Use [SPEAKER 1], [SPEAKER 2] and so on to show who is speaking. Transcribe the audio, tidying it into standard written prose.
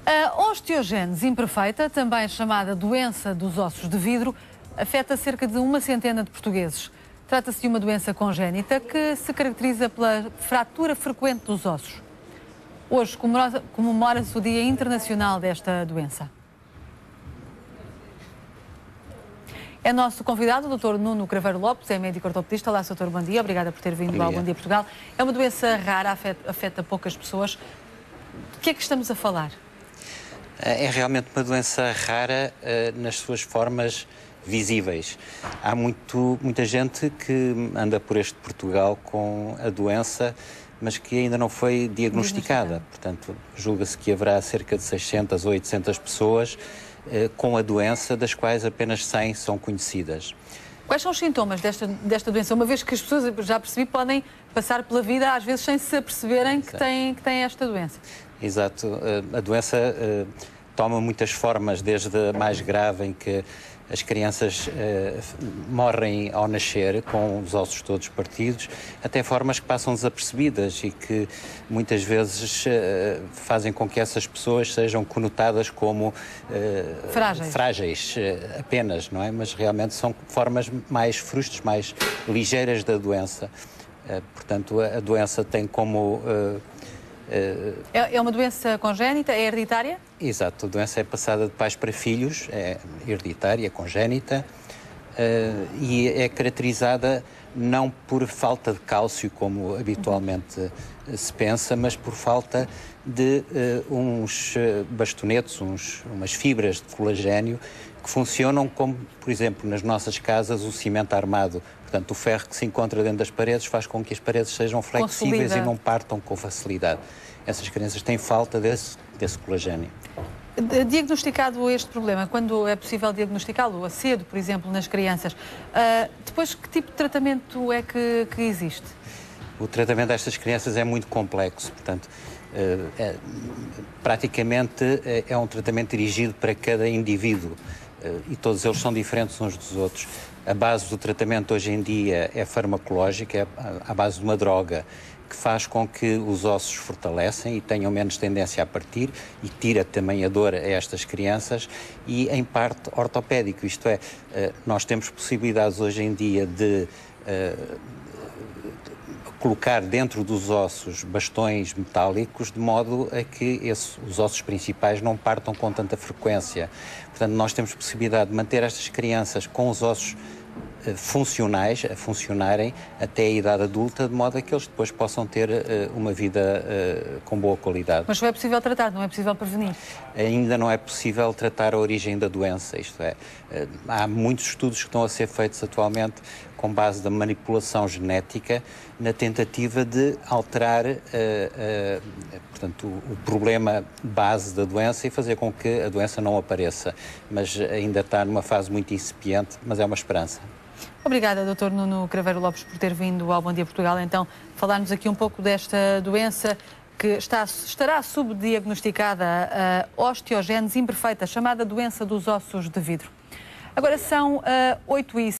[SPEAKER 1] A osteogênese imperfeita, também chamada doença dos ossos de vidro, afeta cerca de 100 de portugueses. Trata-se de uma doença congénita que se caracteriza pela fratura frequente dos ossos. Hoje comemora-se o Dia Internacional desta doença. É nosso convidado, o Dr. Nuno Craveiro Lopes, é médico ortopedista. Olá, Dr. Bom dia. Obrigada por ter vindo ao Bom Dia Portugal. É uma doença rara, afeta poucas pessoas. De que é que estamos a falar?
[SPEAKER 2] É realmente uma doença rara nas suas formas visíveis. Há muita gente que anda por este Portugal com a doença, mas que ainda não foi diagnosticada. Portanto, julga-se que haverá cerca de 600 ou 800 pessoas com a doença, das quais apenas 100 são conhecidas.
[SPEAKER 1] Quais são os sintomas desta doença? Uma vez que as pessoas, já percebi, podem passar pela vida, às vezes, sem se aperceberem que têm esta doença.
[SPEAKER 2] Exato. A doença toma muitas formas, desde a mais grave, em que as crianças morrem ao nascer com os ossos todos partidos, até formas que passam desapercebidas e que muitas vezes fazem com que essas pessoas sejam conotadas como frágeis apenas, não é? Mas realmente são formas mais frustras, mais ligeiras da doença. Portanto, a doença tem como...
[SPEAKER 1] É uma doença congénita? É hereditária?
[SPEAKER 2] Exato, a doença é passada de pais para filhos, é hereditária, é congénita e é caracterizada não por falta de cálcio, como habitualmente se pensa, mas por falta de uns bastonetes, umas fibras de colagênio que funcionam como, por exemplo, nas nossas casas, o cimento armado. Portanto, o ferro que se encontra dentro das paredes faz com que as paredes sejam flexíveis e não partam com facilidade. Essas crianças têm falta desse colagênio.
[SPEAKER 1] Diagnosticado este problema, quando é possível diagnosticá-lo, a cedo, por exemplo, nas crianças, depois que tipo de tratamento é que existe?
[SPEAKER 2] O tratamento destas crianças é muito complexo, portanto, praticamente é um tratamento dirigido para cada indivíduo e todos eles são diferentes uns dos outros. A base do tratamento hoje em dia é farmacológica, é à base de uma droga que faz com que os ossos fortalecem e tenham menos tendência a partir e tira também a dor a estas crianças e, em parte, ortopédico. Isto é, nós temos possibilidades hoje em dia de colocar dentro dos ossos bastões metálicos de modo a que os ossos principais não partam com tanta frequência. Portanto, nós temos possibilidade de manter estas crianças com os ossos funcionais, a funcionarem até a idade adulta, de modo a que eles depois possam ter uma vida com boa qualidade.
[SPEAKER 1] Mas só é possível tratar, não é possível prevenir?
[SPEAKER 2] Ainda não é possível tratar a origem da doença, isto é, há muitos estudos que estão a ser feitos atualmente com base da manipulação genética na tentativa de alterar portanto, o problema base da doença e fazer com que a doença não apareça, mas ainda está numa fase muito incipiente, mas é uma esperança.
[SPEAKER 1] Obrigada, Dr. Nuno Craveiro Lopes, por ter vindo ao Bom Dia Portugal. Então, falar-nos aqui um pouco desta doença que estará subdiagnosticada, a osteogênese imperfeita, chamada doença dos ossos de vidro. Agora são 8h.